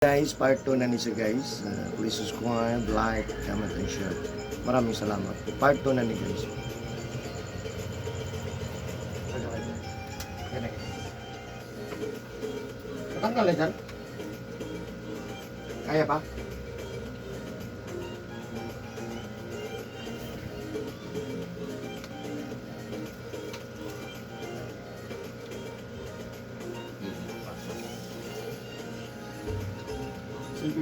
Guys, part 2 na ni siya guys. Please subscribe, like, comment, and share. Maraming salamat. Part 2 na ni guys. Natanggal na dyan? Kaya pa?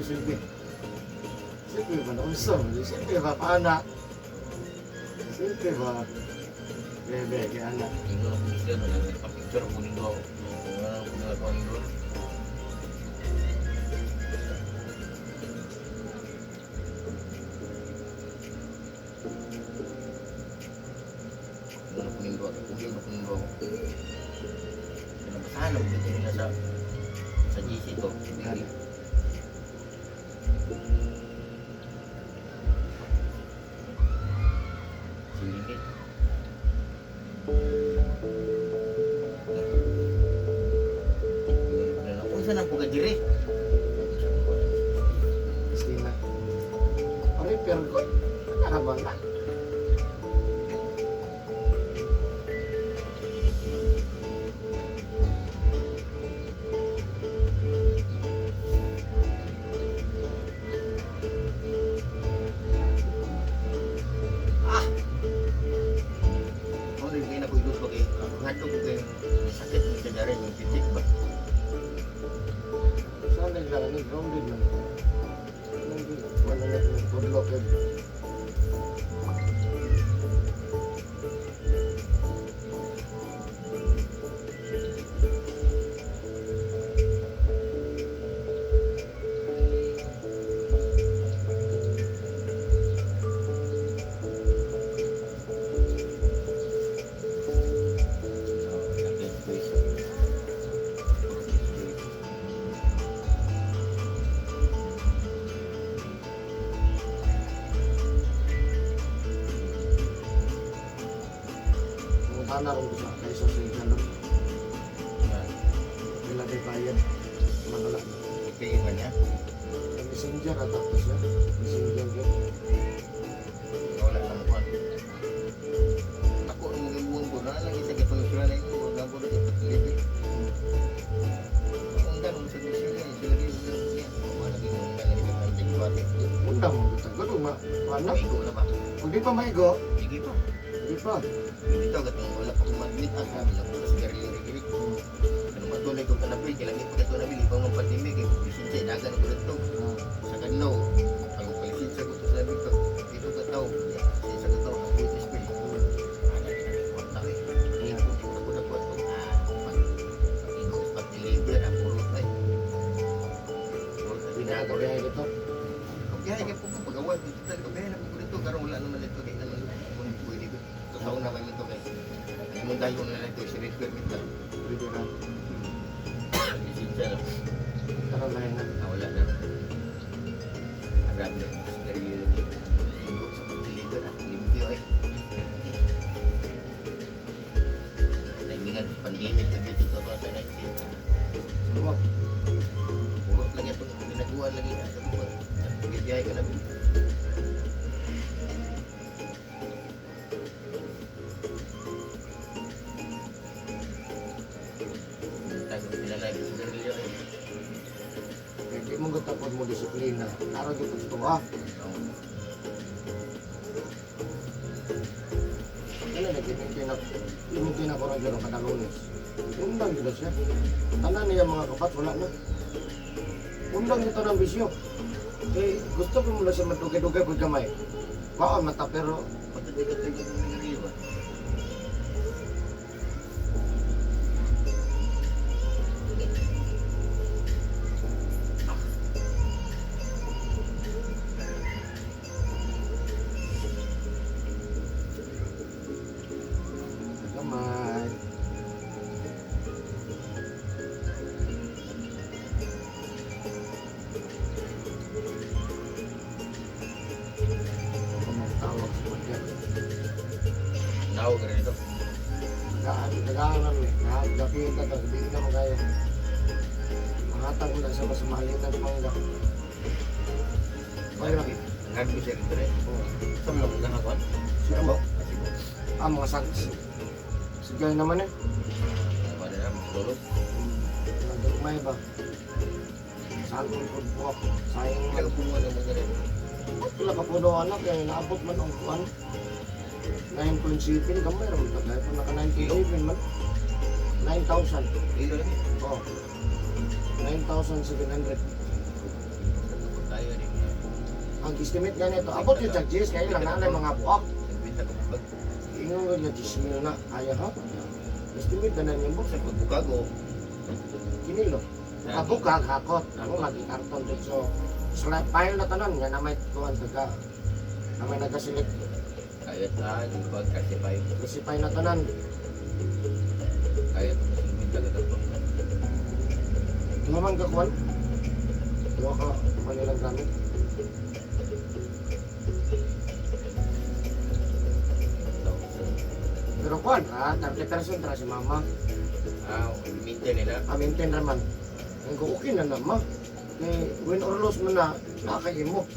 Sige. Sige ba na usap? Sige ba paana? Sige ba? Bebe, kaya anak. Hindi ko na siya, nagpa-picture ko nito ako. Kung ano ko nito. Kung ano ko nito ako, kung ano ko nito ako. Pinabasahan ako dito nila sa GC to. Sige. Kung saan ang pugadiri? Sina. Pa-repair ko. Nakabang na. Ngadto ko kayo sakit ng kadarin yung titik ba? Saan naglaan ni grounded man? Wala na ito ng pudlok yun. Sana rin ko sa kaysa sa ikalong. Wala kayo bayad. Manala na. Ipingin ba niya? Sa messenger at tapos yan. Messenger yun. Wala lang kuhan. Ako ang mga buwan ko na lang isa kaya pangisulan na ito. Wala ko na ito pagkilipin. Kung ganun sa gusto niya, sila rin yung niya. Wala rin yung nangyari ng tigwati. Undang mo kita. Gano'n ano? Maigo na ba? Kung di pa maigo, Sige pa. di pa. Dito gatong wala pa kong maglit ang sabi lang sa sigarilyo-rilyo. Ano matulay ko kanapil, kailangan pa ito nabili pang mga pandemik. Lisensiya, dagan ko dito. Sa kanlaw, ang palisensya ko sa sabi ko, dito ka tao, lisensiya ka tao, ang British Bill. Ano yung kwarta eh. Ito, pura ko na po ito. Pag-ikaw, pag-deliver, ang purot ay. Purot ay Pinagabiyahe dito. Pagbiyahe ka po ko, pag-awal, pagbiyahe na po ko dito, karoon wala naman ito, di naman kung pwede ko. Totoo naman ito guys. Yung dahil na ito, si permit lang. Pwede na. Lisensiya lang. Tara na yun na. Wala na. Agad na. Sigarilyo na dito. Linggo sa pag-deliver at limpyo eh. Timingan, pandemic na dito sa sa 19. Diba? Purot lang ito. Ginagawa lagi na sa buwan. Pag-biyahe ka na. Hindi mo gatapon mo disiplina. Nara dito ito ah. Ano na, gimitin ako na dyan kada Lunes. Undang dito siya. Tanan niya mga kapat, wala na. Undang dito ng bisyo. Eh, gusto ko mula sa madugay-dugay po gamay. Baka mata pero Pagkatigat-tigat ng nangyari ba? gamay. Tawag sa mga Tawag ka rin ito. Nagahanan eh. Nakagapin ka to. Hindi ka mo kaya. Hatag ko na sa mas malitan ng mangga. Wala lang. Ang hardware siya ito rin. Oh. Sa mga mga kakuan. Siya mo? Mga sags. Sigay naman eh. Wala na, magtulog. Nagdugmay ba? Saan kong po? Sayang Kaya man. kumuha ng mga rin. Wala ka po daw anak kaya naabot man ang kuwan. 9.7 gamay rin ka kaya naka 9.7 man. 9,000. Ilo rin. Oh. 9,700. Tayo rin. Ang estimate nga nito, abot yung charges kaya lang nanay mga buwak. Nagbinta ka pag Ingon nga niya 10,000 na. Ayaw ha? Estimate na na yung book. sa pagbukago. Kinilo. Nakabukag hakot. Ako lagi karton dito. So, slide file na tanan nga na may kuwan taga na may nagaselect. Kaya yung pagkasipay. Recipay na tanan. Kaya nagbinta ka ito. Naman ka kuwan. Tuwa ka manilang gamit. Pero kuwan ha, 30% ra si mama. Minta nila. Amintin naman. Ang okay na naman. Win or lose mo na, nakakain mo.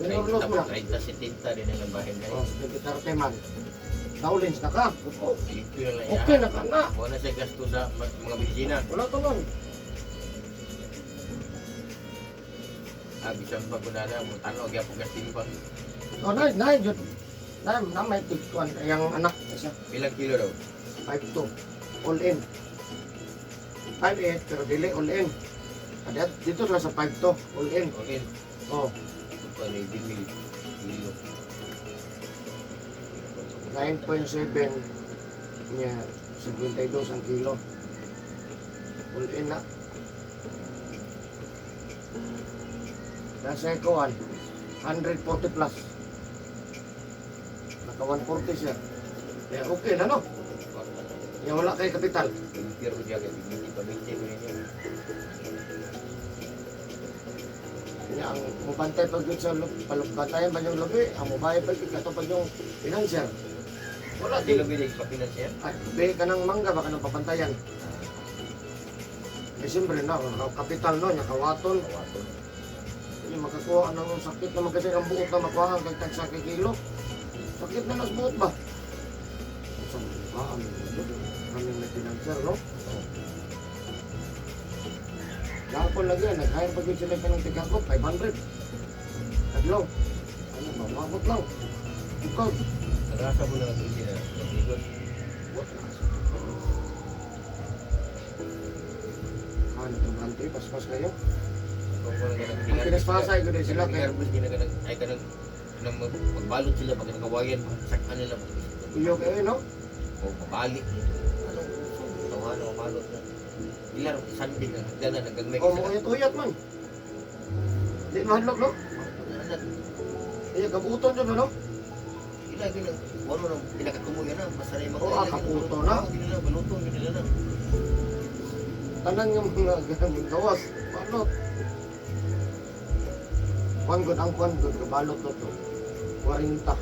Win or lose mo na. 30-70 rin ang bahay na Oh, yun. 20-30 man. Dowlins na ka. Oh, Ito na lang okay na ka na. Wala siya gasto sa mga medisina. Wala ka nun. Bisan pa ko na lang. Tanong, kaya po gastin pa. Oh, jud. Na may tigkuan. Yung anak, isa. Ilang kilo daw? 5'2". All in. 5'8", pero dili all in. At dito sila sa 5'2", all in. Okay. Oh, Ito pa rin, kilo. 9.7 niya, 72 ang kilo. All in na. Nasa ikuan, 140 plus. Naka 140 siya. Kaya okay na no? Kaya wala kay kapital. Pero siya kaya hindi pa 20 ko yun. Kaya ang mubantay pag yun sa palugbantayan ba yung lubi, ang mubay pag ikato pag yung financial. Wala Hindi din. lang binig pa-financial. Ay, be ka ng mangga, baka ng papantayan. Eh siyempre na, kapital no, nakawaton. Kawato. Yung makakuha ng sakit naman kasi ang buot na makuha ang kagtag sa kilo. Sakit na nas buot ba? Sa ba, kami may financial, no? Kapon lagi, nag-hire pag yun sila ka ng tigakot, 500. Taglaw. Ano, mamabot lang. Ikaw. Nagasa mo na lang ito na. Ikot. Ano, tumante, paspas kayo. Kung wala ka ng Ang pinaspasay ko din sila, kaya Nervous din na ka ng, ay ka ng magbalot sila pag nagawayan, saktan nila. iyo kayo, no? O mabalik. Ano, tawa na, mabalot na. Ilar, sanding na, gana, nagagmay O, mga tuyat man. Di mahadlok, no? Iya, kabuton dyan, no? Ilar, gina, wala na, pinakatumuyan na, masara yung mga Oo, kaputo na. Hindi nila, balutong, hindi nila na. Tanan yung mga ganang gawas. Balot. Kwan good, ang kwan good, kabalot to to. 40. 40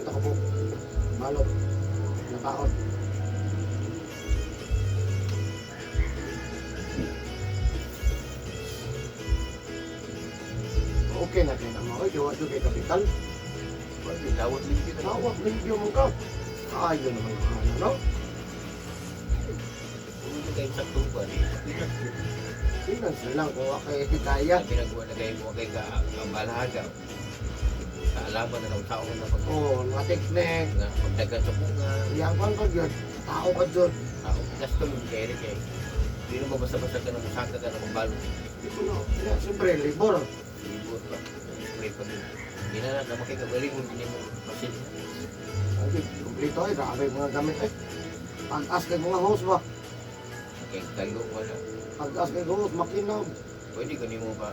ka po. Balot. Nataon. Okay na kayo naman. Oy, gawa doon kay kapital. Dawat limpyo na. Tawag, limpyo mo ka. Ayaw naman ang ano, no? Kung kayo sa tuba, pinas ko. Tingnan lang kung kay kaya. Ginagawa na kayo mo kay kabalaga. Kaalaman na ng tao na pag Oh, mga teknik. nga pagdagan sa bunga. Yang kwan ka dyan. Tao ka dyan. Tao, gasto mo kay Eric eh. Hindi naman basta-basta ka na masaka ka na mabalot. Ito na. Yeah, siyempre, libor. Libot pa. May pag hindi na naman kayo kagaling mo, hindi mo masin. Ay, kumplito ay, grabe mga gamit ay. Pag-as kay mga hose ba? Kaya talo wala. Pag-as kay hose, makinaw. Pwede ka mo pa.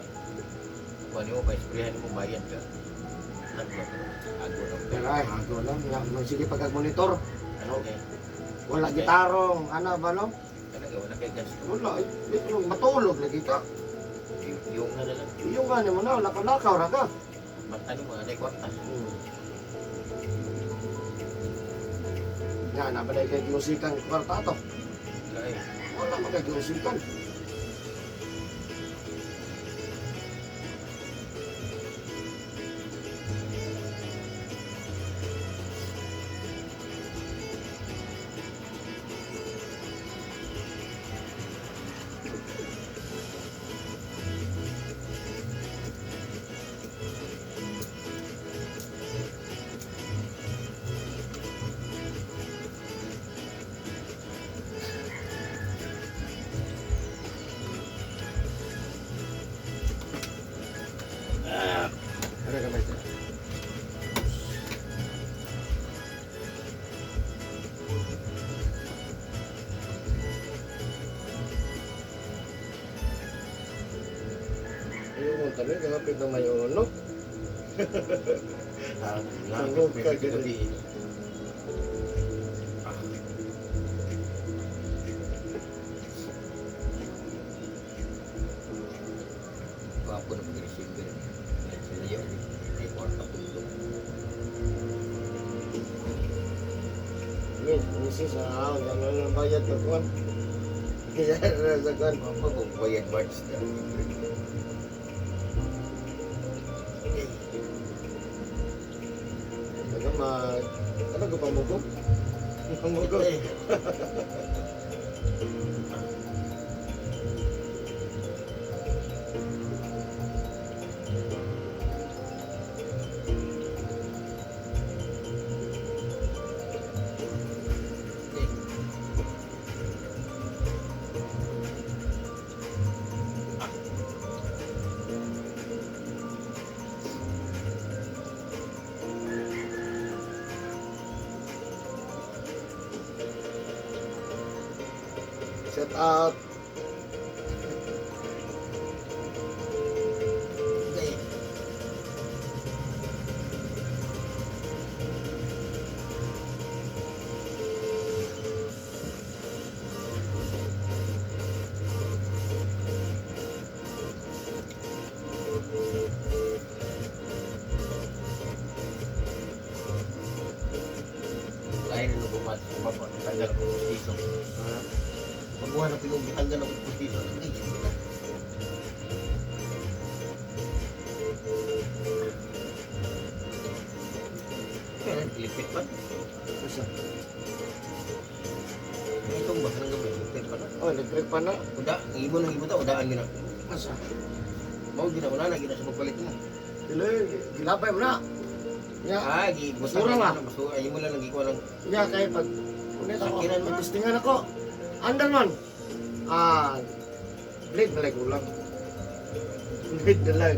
Kuha mo pa, isprihan mo, bayad ka. Ano ba? Ago ng Pero ay, ako lang. Sige pag-monitor. Ano kaya? Wala gitarong. Ano ba no? Talaga, wala kayo gasto. Wala. Ito lang, matulog lagi ka. Yung na lang. Yung nga mo na, lakaw-lakaw ra ka. Matano mo, anay kwarta. Nga, nabalay kay musikan kwarta to. Kaya, Wala magkagiusikan. Ada kamay ito. Ayun, tabi, kapit na may uno. Nangog ka gabi. Gwapo na pag-receiver. Sila yun. Ay, kwarta pulo. Misi sa ako, gano'n ang bayad na kuwan. Kaya na sa kuwan. Apa kung bayad March na? Ano ka pamugog? Pamugog. Set out. Lain na lubumat. Tanggal ko sa piso. Pagbuhan na pinong tanggal ako sa piso. Kaya lipit pa. Masa? Itong ba? Anong gabi? Lipit pa na. Oh, electric pa na. Uda, ang ibon ng ibon ta, udaan gina. Masa? Mau gina, wala na gina sa pagpalit mo. Dili, gilabay mo na. Ya, Ah, gi basta Basura ba? Basura, ayun mo lang nagikuha ng ya kay pag ulit ako, Sakiran mo. magtistingan ako. Andal man. Blade malay kulang. Blade dalay.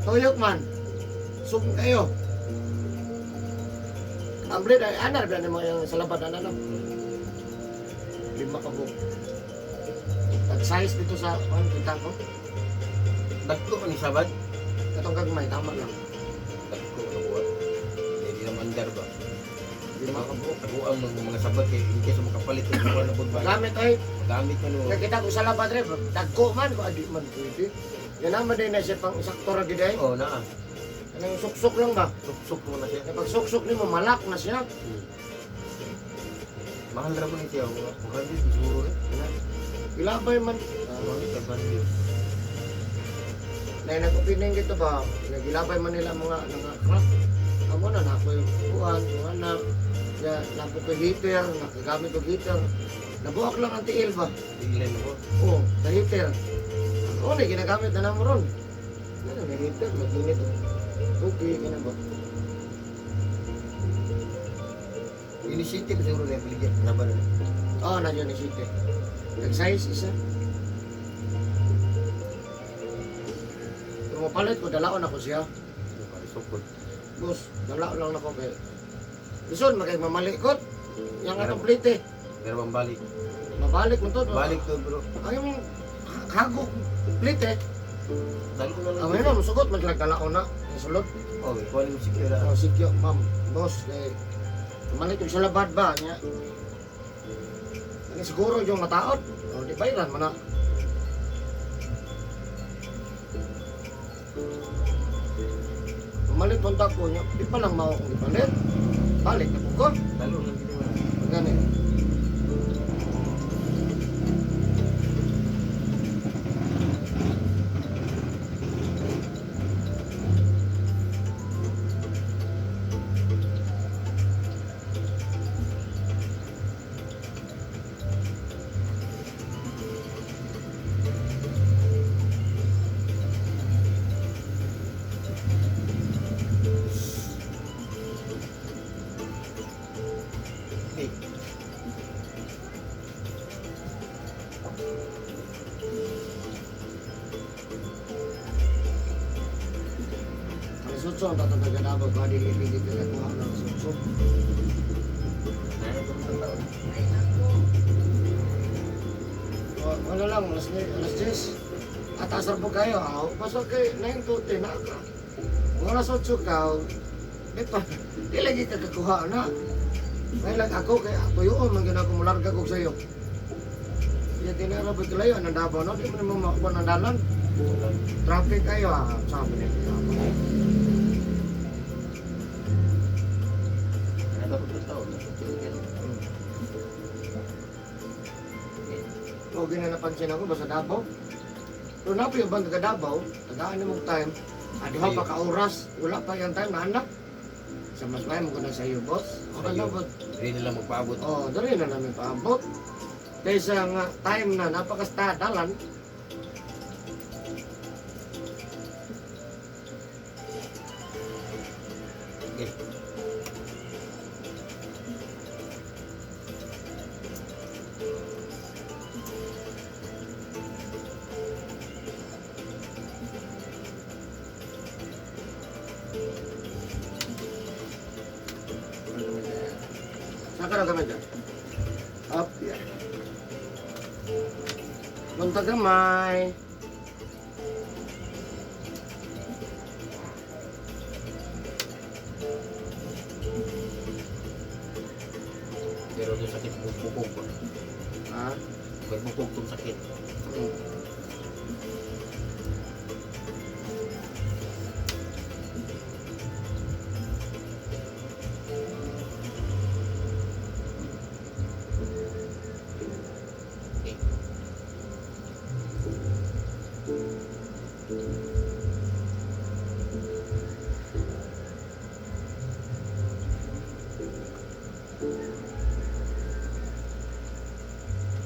Toyok man. Sum kayo. Ang blade ay anar ba naman yung sa labad ano. 5 ka po. Tag-size dito sa kita ko. dagko ni sabad. Katong gagmay, tama lang. Dagko na buwan. Hindi na mandar ba? 5 ka po. Taguang ng mga sabat kay hindi sa makapalit ng buwan na budbay. Gamit ay, Gamit mo no. nakita ko sa labad rin, tagko man, kung adi man pwede. Yan naman din na siya pang isakto ra gid ay. Oh, naa. Anong suksok lang ba? Suksok mo na siya. Kapag suksok ni mo, malak na siya. Mahal ra mo ni siya. Mahal din siguro rin. Ilabay man. Mahal ka ba din? Na nag-opening dito ba, nagilabay man nila mga craft. Amo na, nakoy buwan, buwan na. Ya, napo ko heater, nakagamit ko heater. Nabuak lang ang tiil ba? Ilan mo? Oo, sa heater. Oo, na ginagamit na naman ron. Ano, may heater, mag-init. Okay, gina ba? Initiative siguro na yung piligyan. Naban na. Oo, nandiyan ni City. Nag-size isa. Kung mapalit ko, dalaon ako siya. Sukod. Bus, dalaon lang ako kay. Bison, magmalikot. Yang atong plite. Pero balik. Mabalik mo to. Balik to bro. Ay, yung hagok plite. Dalo na lang. Ang ngayon, masugot, magdalaon na. Yung sulod. Oh, ikuha mo secure. Oh, sikyo, ma'am. Boss, kay. Malit yung sa labad ba niya. Ini siguro yung mataot. O, di bayaran mo na. Malit punta ko niya. Di pa lang mao kung ipalit. Balik na po ko. Dalo lang dito. Ganun. sutso ang tatang taga-Davao, ba dili-dili ka kuha ng sutso. Ano ba ang taon? Wala lang, alas 10. Atasar po kayo, pasok kay 9 to 10 na ka. Kung alas 8 ka, di pa, di lagi ka kakuha na. May lang ako, kaya tuyuon, man ako mularga ko sa iyo. Kaya tinarabot ko layo, ang Davao, no? Di mo naman makuha ng dalan. Traffic kayo, sabi nila. Ano ba ang taon? O, ginanapansin ako ba sa Davao? Pero na po yung bang taga Davao, tagaan mong time, adiha pa ka oras, wala pa yung time na anak. Sa mas may mo ko na sa iyo, boss. O, ano ba? Hindi nila magpaabot. O, dali na namin paabot. Kaysa nga time na napakastadalan, Okay. saka na kami dyan. Up, yan. Punta gamay. Pero yung sakit bukog ko. Ha? May bukog tong sakit. Hmm.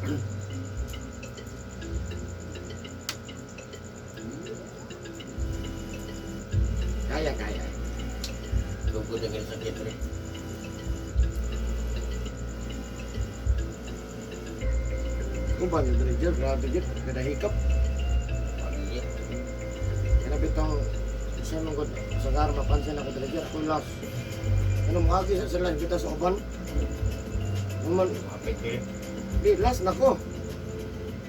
Okay. Kaya, kaya. Lugod na ganyan sakit rin. Kung ba yung manager, grabe yun. Kada hikap. Pamilya. Kaya bitang isa nung god sa gara mapansin ako talaga ako last. Ano mo agi sa sila kita sa uban. Naman Mapit rin. di last nako.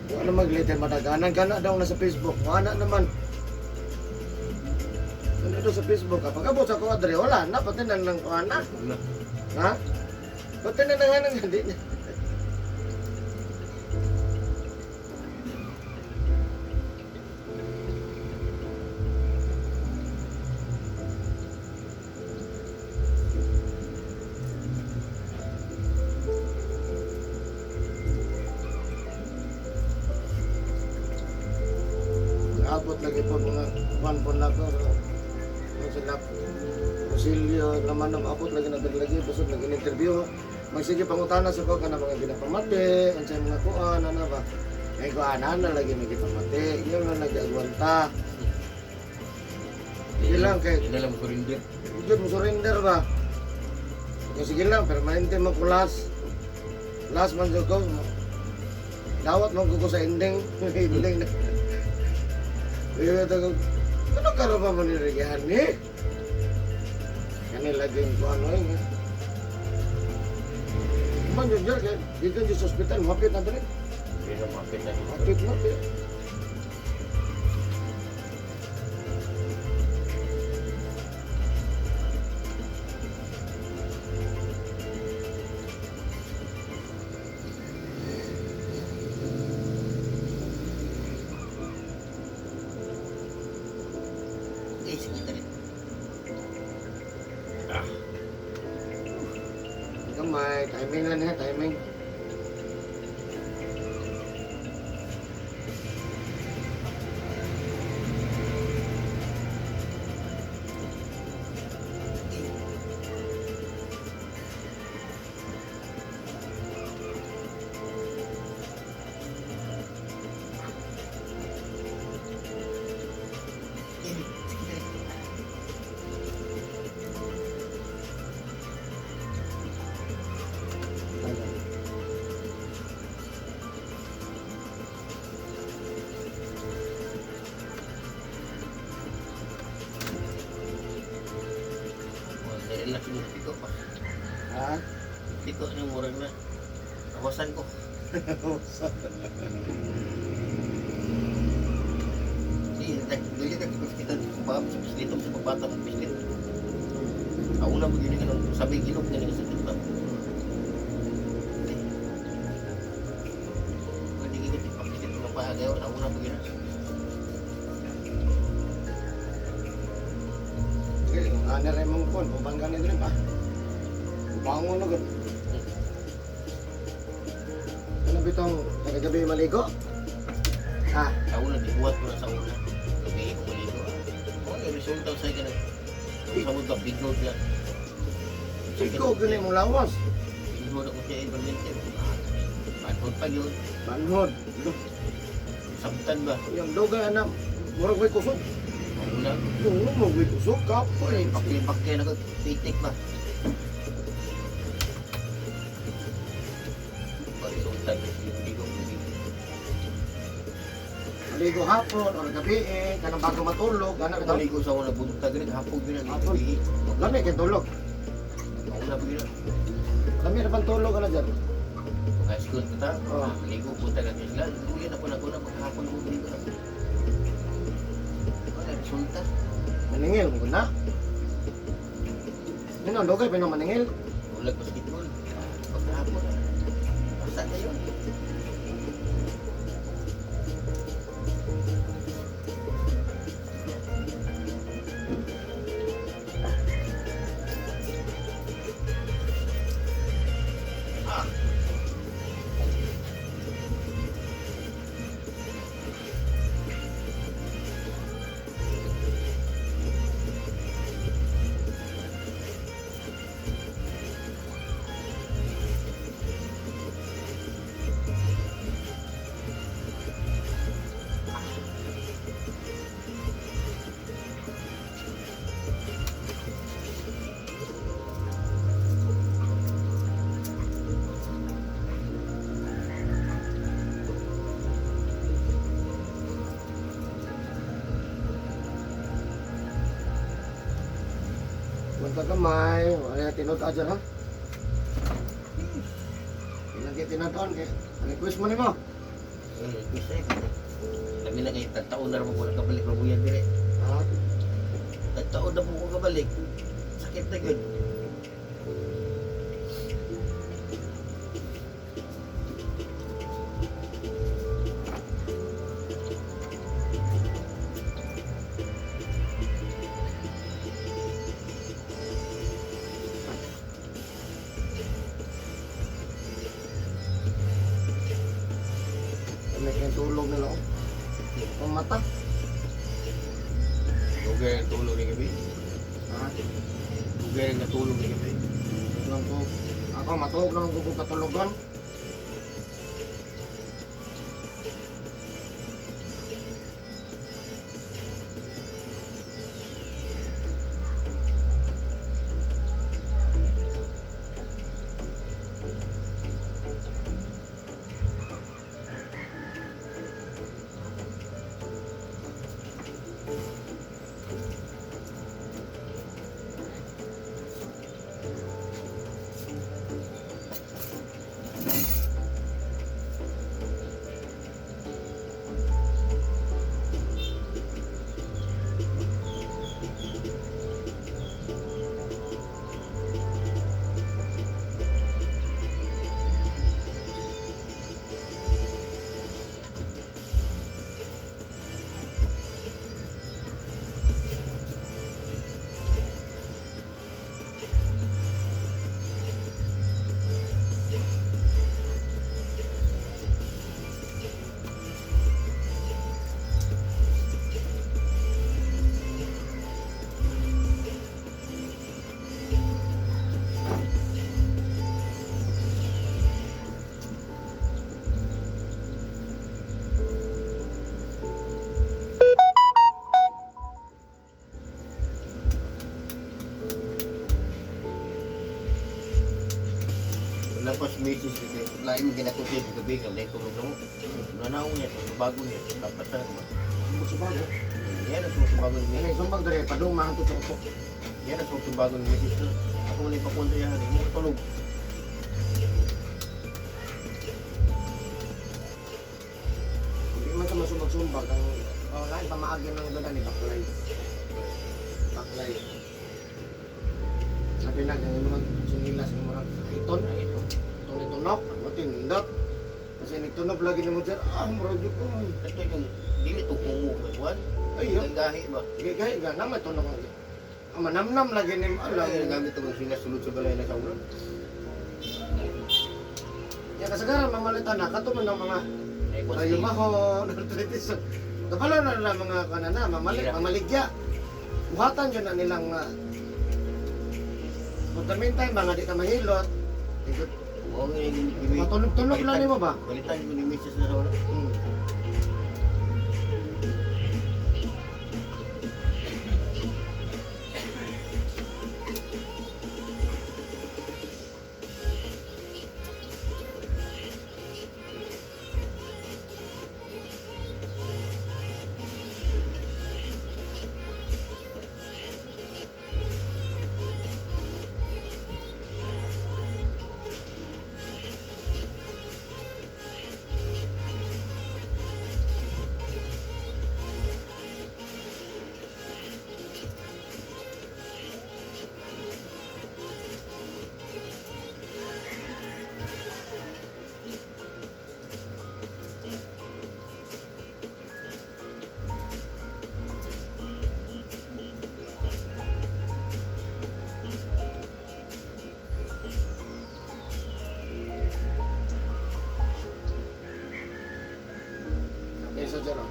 Wala mag-later madaganan ka na daw na sa Facebook. Wala naman. Ano daw sa Facebook kapag abot sa kuadre wala na pati na lang kuana. Wala. Ha? Pati na nang hindi na. Abot lagi po mga one po na ko. Yung sila Rosilio naman ang abot lagi lagi busog lagi interview. Magsige pangutana sa ko kana mga ginapamati, unsay mga kuan ana ba. Ay kuan ana lagi may gipamati. Yung na nag-agwanta. Sige lang kay Hindi lang surrender. Jud mo surrender ba? Sige lang permanente mo kulas. Last man jud ko. Dawat mo ko sa ending. Ending na. Iya tahu, ano ka ba manirigahan ni? Kanila din ko ano ini. Man yun dyan, di ka sa hospital, mapit na dali. Hindi na mapit na dito. Mapit, mapit. Eh, sakit na rin. Ah. Gamay, timing lang ha, timing. Pito pa. Ha? Pito yung murag na. Awasan ko. Dili ka kita sa pislit sa pabata ng pislit. Ako na begini ka nung sabi ilog na nga sa kita. Pwede kita ipapisit ng paagaw. Ako na begini. Sige, kung ano rin mong kon, kung bang ganit rin pa. Bangon na gud. Ano bitong gabi maligo? Ha? Ako na dibuhat ko na sa una. Gabi ko maligo. Ako na resulta sa akin. Sabot ka bigod na. Ikaw ganit mong lawas. Bigod ako siya ibalmente. Panhod pa yun. Manhod. Sabtan ba? Yung dugay anak, murag may kusog. Ako na. Oo, mo may kusog kapoy. Pakli-pakli na ko. Titik ba? Resulta ko siya. Bigod ko. Maligo hapon o gabi kanang bago matulog, anak ka. Maligo sa una buntag rin. Hapog yun ang Hapon. gabi. Lami kay tulog. Ako na begini. Lami na pang tulog ka na dyan. High school ko ta. Oo. Maligo punta ka sila. Bigyan ako na ko na maghapon ako maligo na. Wala resulta. Maningil mo na. Yun ang dugay pa maningil. Ulag basketball. Paghapon na. Basta na yun. Ah. Manta kamay, wala tinod aja ha. Lagi tinadon kay request mo nimo. Bisa ya. Kami na kayo, tagtaon na rin mo nakabalik na buyan dire. Ha? Tagtaon na mo ko kabalik. Sakit na yun. Kami kay tulog nila. Ang mata. Dugay ang tulog ni gabi. Ha? Dugay ang natulog ni gabi. Lang ko. Ako matuog lang ko katulogon. Tapos misis kasi lain mo ginatutin sa gabi ka lain tulog na mo. Nanaw niya, bago niya, dapat na naman. Sa bago. Yan ang sumabago ni Yan misis. ay sumbag dere padung mahanto sa upo. Yan ang sumabago ni misis. Ako man ipapunta yan, mo tulog. Hindi man sa masumbag-sumbag ang lain pamaagyan ng ganda ni Baklay. Baklay. Sabi na yung mga sinilas ng mga iton, itong itunok, ang tinindot. Kasi nagtunog lagi na mo dyan, murag ko. Ito yung dili to kumo kuan. Ay, yun. Gahi ba? Gaya ga naman tunog lagi. Ang manamnam lagi ni mo. Alam mo gamit ko sinasulod sa balay na kaulan. Yan kasagaran mamalitan na, katuman ng mga Ay ko tayo maho, arthritis. Kapala na mga kanana, mamaligya. Buhatan dyan na nilang for the meantime, mga di ka mahilot. mo nga Matunog-tunog lang mo ba? Balitan mo ni Mrs. na wala. Isa dyan o.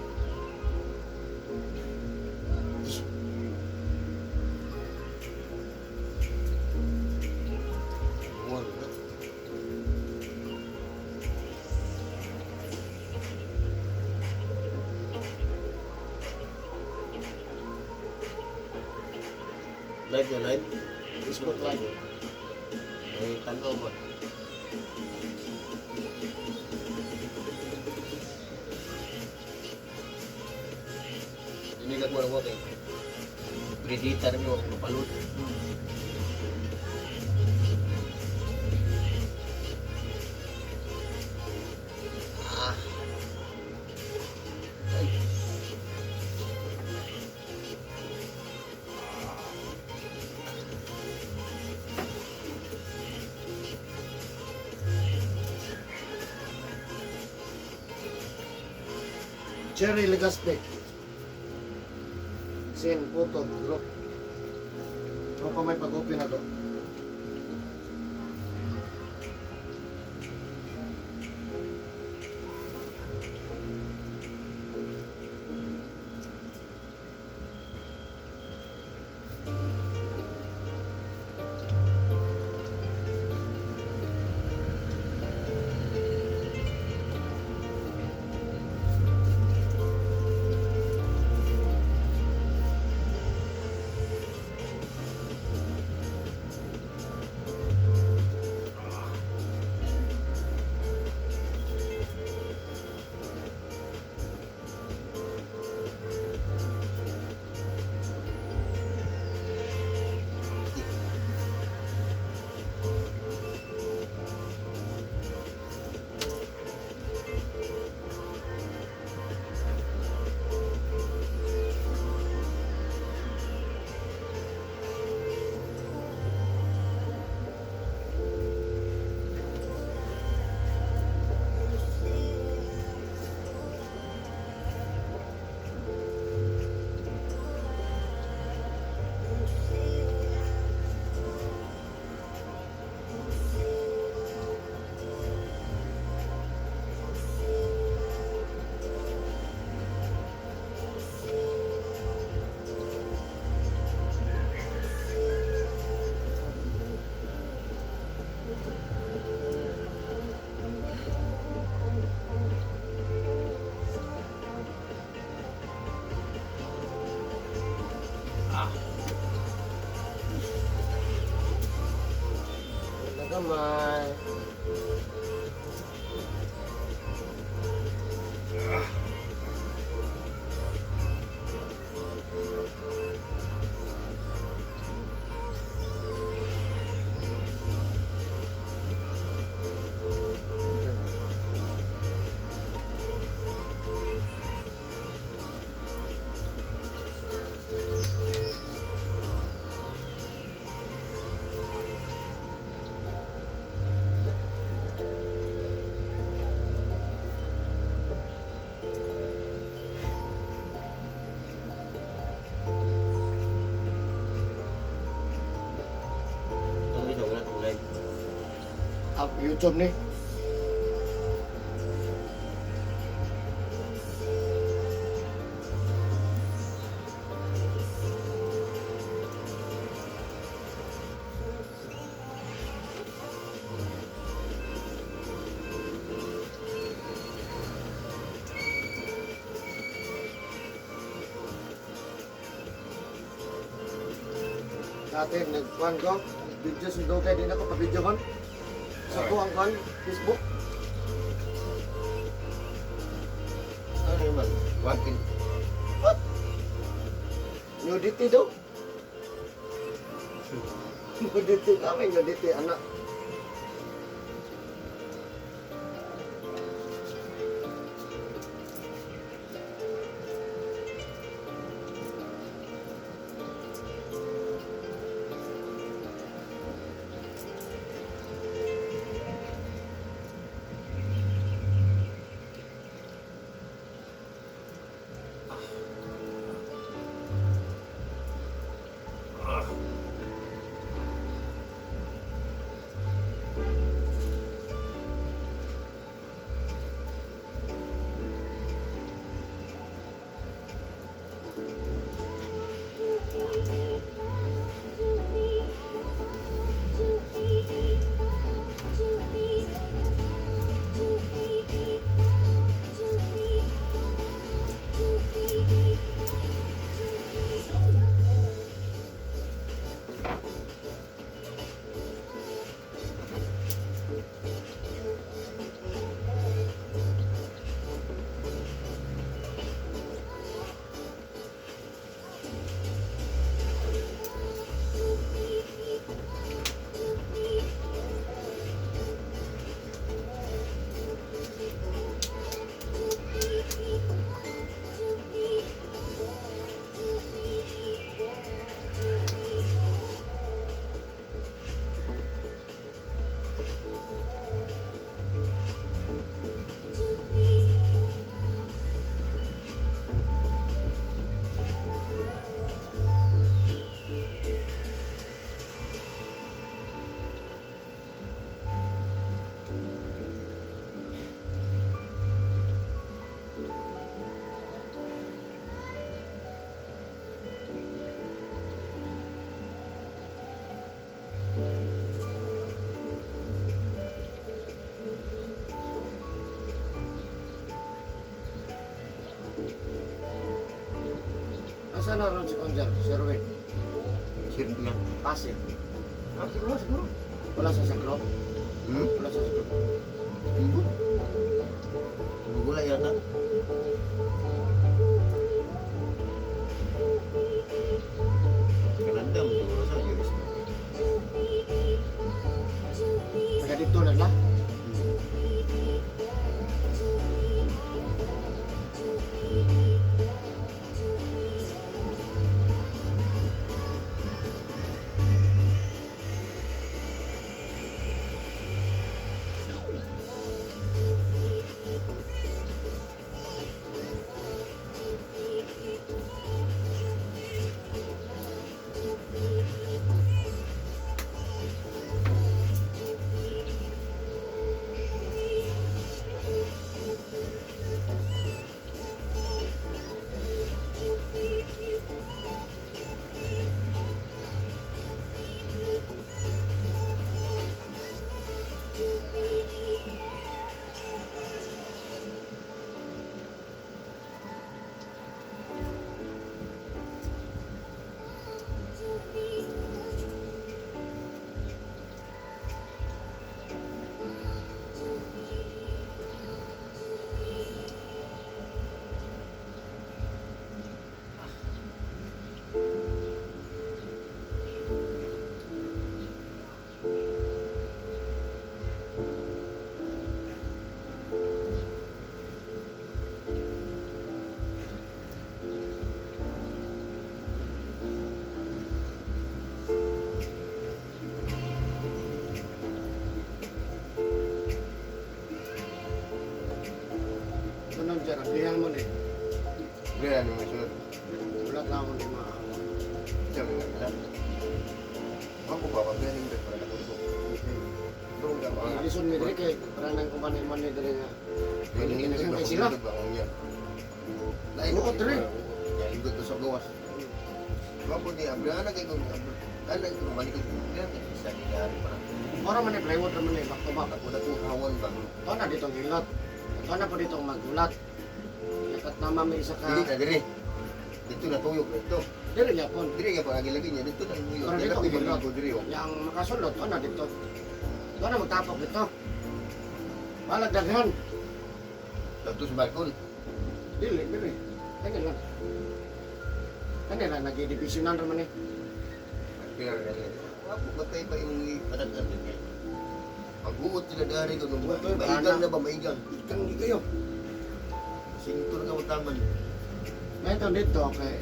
Live na live. Facebook live. Ay tanaw ba? Inilag mo na ko kay Predator mo mapalot. Cherry Legaspe. Sin, puto, group. Ano pa may pag-open na to? Nagamay. YouTube ni. Dati nagkuhan ko, video si Dogay, din ako pa-video kon. Sa ko ang kuhan, Facebook. Ano naman? Wagin. Nudity daw. Nudity kami, nudity anak. Asa na ron si Konjar? Si Erwin? Sir lang. Pasig. Ah, siguro, siguro. Wala sa saklo? Wala sa saklo. Ibu. Gula yata. Kananda mo siguro sa Jeris. Taga dito na lang. Sunod dyan, aglihan mo ni. Gula ni masunod. Wala ka mo ni maawa. Sabi nga kita. Ako pa, pag galing doon para nakulo. Doon ka mga lison mi diri kay para nang kumanin man ni diri nga. Pwede Hindi nito na ba sila. kung ba niya. Lain Oo, dre. Ya ikut to sa gawas. Bapo di abrana kay kung anak ko balik ko dia bisa dinari pa. Ora man ni plywood ra man ni back to back. Ako na kung hawan ba. Ito na dito gilot. Ito na po dito magulat. Yakat nama may isa Dili ka. na dire. Dito na tuyok dito. Dili niya po. Dire nga pa lagi niya dito na tuyok. Pero Dito dito, ko gilot. ko dire. Yang makasulot, ito na dito. Ito na magtapok dito. Balag daghan. Tapos balkon. Dili, dili. Kanya lang. Kanya lang, nag-divisionan naman eh. Pero ako batay pa yung padagan din. Pagbuot sila dari ko nung Buot, maigan na ba maigan. Ikan di kayo. Sintur nga utaman. Ito dito, kay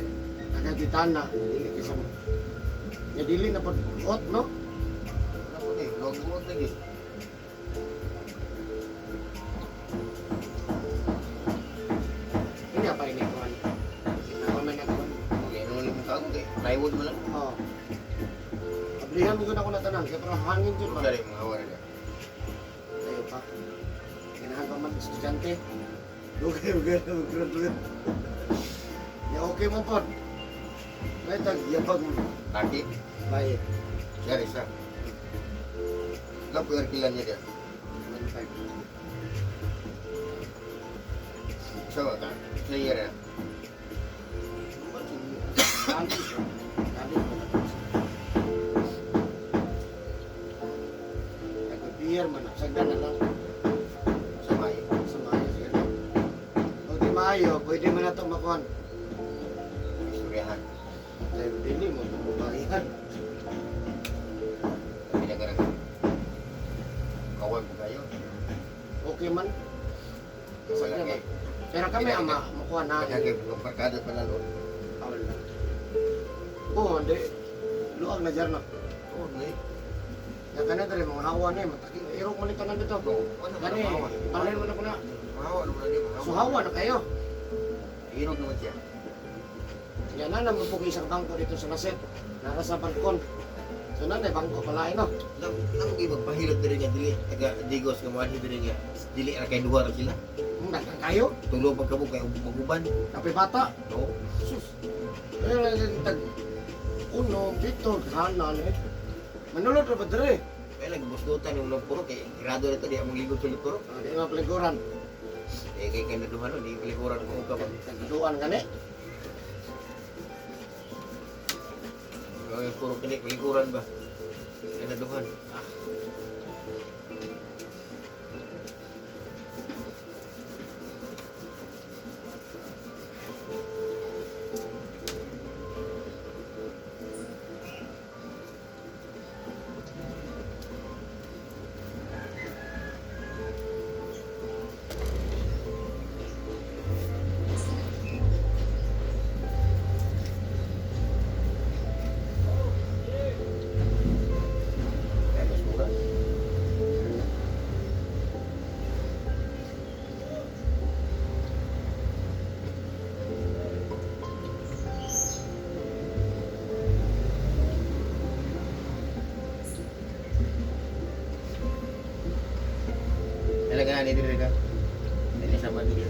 nagagitana. Dili kasi mo. Ya dili na po, ot, no? Ano ni? Huwag mo lagi. Hindi pa ini kuhan. Nakaman ako. Okay, ano ni mukha ko kay plywood mo lang. Oo. Ablihan mo ko na ako na tanan, kaya parang hangin dyan ba? Dari mga hawan na. Tayo pa. Ginahan pa man estudyante. Okay, mag-graduate. Ya okay mo po. May tag-yabag mo. Taki, Bayad. dari sa. Lapo yung kilan niya dia. 1.5. Sawa ka. Sa iya na. Kali ko. Kali ko na. Nag-beer man. Sagdan na lang. Sa may. Sa mayo siya. Pag di mayo, pwede man na itong makuhan. Istoryahan. Dahil dili mo itong bubayan. Pinagarang. Kawan ko kayo. Okay man. Wala kay. Pero kami ama, makuha na. Kaya kay pagkada pa lalo. Awal na. Oo, hindi. Luag na dyan na. Oh, ni. Yan ka na dali, mga hawa na eh. Mataking irog mo nito na dito. Ano Gani, palain mo na ko na. Mahawa naman na So hawa na kayo. Irog naman siya. Yan na naman po isang bangko dito sa Laset. Nara sa balkon. So na bangko palain no. Nang magpahilot diri nga dili taga digos nga mo diri nga dili ra kay duha ra sila. Dagang kayo. Tulo pagkabog kay maguban. Kape bata. No. Sus. Pero tag uno, dito, hanan eh. Manulot na ba dere? Kaya nagbusdutan yung puro kay grado nito di among ligod sulod puro. Di nga peliguran. Kay kanduhan no di likuran ko ka ba. Nagduan ka ni. Puro kini likuran ba. Kanduhan. Kaya mas mura. Talaga ni diri ka. Dili sama diri.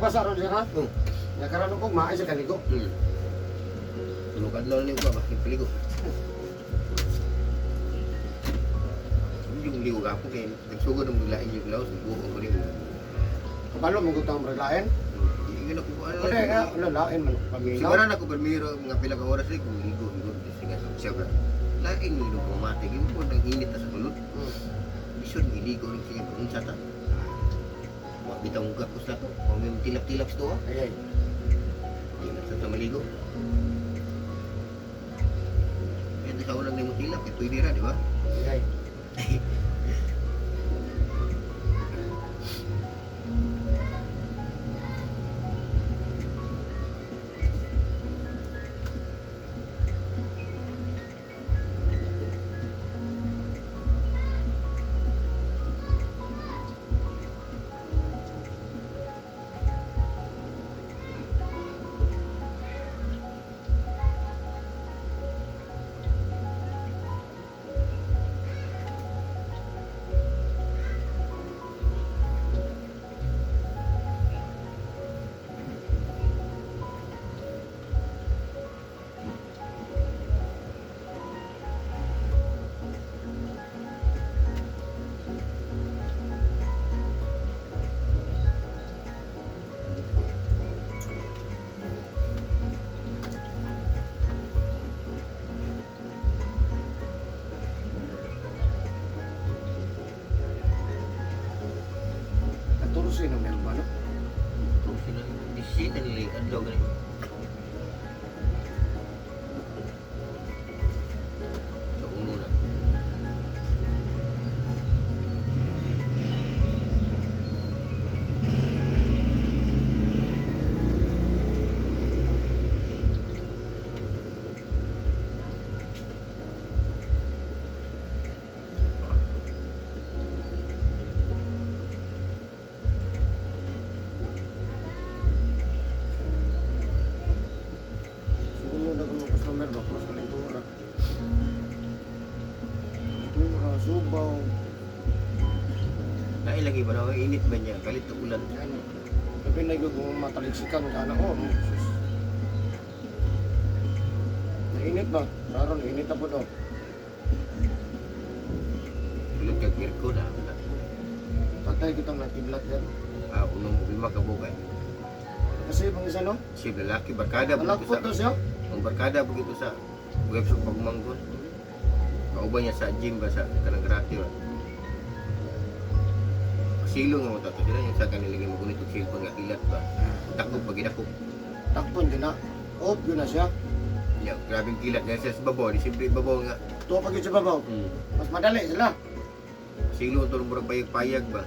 Nagbasa ron siya ha? Oh. Nakaroon ko, maay siya kanigo. Tulog adlaw na ligo ba? Piligo. Yung ligo ako kay nagsugod ng lain yung laos, buo ko rin. Kabalo, mong gutang reglayan. Hindi na ko ano. Kasi lalain man, paminaw. Siguro na ko permiro mga pila ka oras kung ligo sige siya ba. Lain mo ko mati gyud ko nang init na sa kulod. Bisod iligo rin siya kung sa ta. Wa bitaw ug kapos na to. O may tilap-tilap sto. Ay, Di na sa maligo. Ito sa unang nimo tilap, pwede ra, di ba? ay. Katurusin ang meron ba, no? Kung sila bisita nila yung adlaw ganito. Sa uno na. Sumunod ako ng customer ba? Mas kalintura. Tura, subaw. Nailagi ba na init ba niya? Kalit na ulan. Yan. Tapi na yung mataliksikan ka na, oh, sus. Nainit ba? Naroon, init na po daw. Ulan kag kirko na. Patay kitang nakiblat yan. Unong lima ka bukay. Kasi pang isa, no? Si lalaki barkada po Malakpot sa to siya. ang barkada po ito sa website pagmanggon. Kauban niya sa gym ba sa kanang karate ba. Silong mo tato sila yung sa kanilagay mo kunito cellphone nga ilat ba. Takbo pag inakop. Takpon din na. Off yun na siya. Ya, grabing kilat nga siya sa babaw, di simple babaw nga. Tuwa pag yun sa babaw. Mas madali sila. Silong to murag payag ba.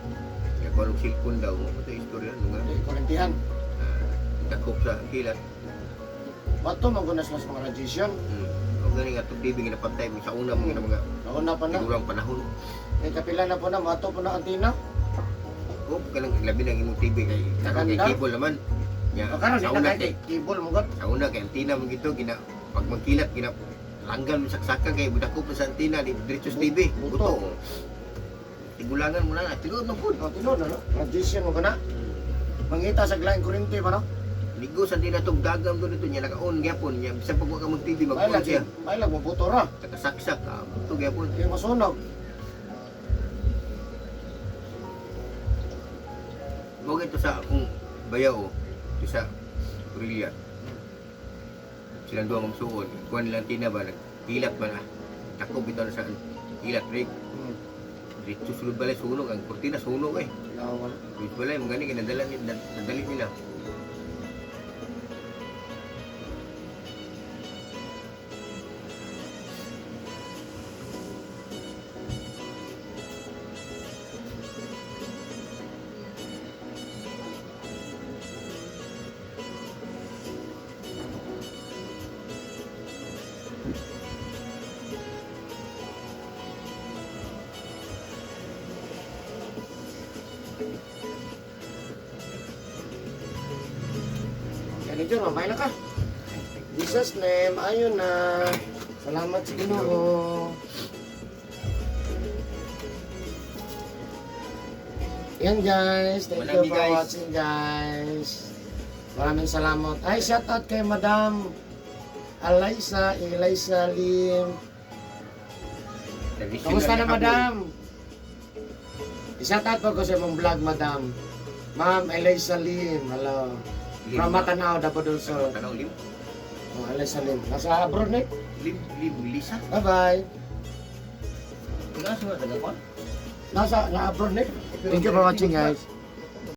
Ya kung anong cellphone daw mo ito istorya no nga. Hindi, kurintihan. Takop sa kilat. Bato, magkunas mas mga radiation. O gani nga itong TV nga napantay mo sa una mo nga mga Nauna pa na. sigurang panahon. May kapila na po na, mato po na antina. O kanang labi ng imong TV kay karon kay Nakanda? cable naman. Ya, O karon, di sa na una kahit cable mo god. sa una kay antina mo gito gina pag magkilat gina langgan mo saksakan kay budako pa sa antina di diretso sa TV. Buto. Buto. Tigulangan mo na tinuod man pud. O, tinod na, no? Radiation mo ka na. Mangita sa glaing kurinti pa, no? Ligo sa antina tog dagang to dito niya naka-on gyapon niya bisan pag wa ka mag TV May mag-on lag, siya. may lag, mabuto ra. Saksak buto gyapon. Kaya masunog. Mo gito sa akong bayaw ito sa Aurelia. Silang duha magsuon. Kuan nilang tina ba nagkilat ba na. Takop bitaw na sa kilat break. Dito sulod balay sunog ang kurtina sunog eh. Yawan. Dito balay mga gani nadali nila. Yan ito, mamay na ka. Jesus name, ayun na. Salamat sa Ginoo. Yan guys, thank you Marami, for guys. watching guys. Maraming salamat. Ay, shout out kay Madam Eliza Lim. Kamusta na Madam? I-shout out po ko sa mong vlog Madam. Ma'am Eliza Lim, hello. From Matanao, Dabadul Sur. Tanaw, Lim? Oh, Eliza Lim. Nasa abroad na eh. Lisa? Bye-bye. Nasa mga taga-kwan? Nasa abroad na eh. Thank you for watching guys.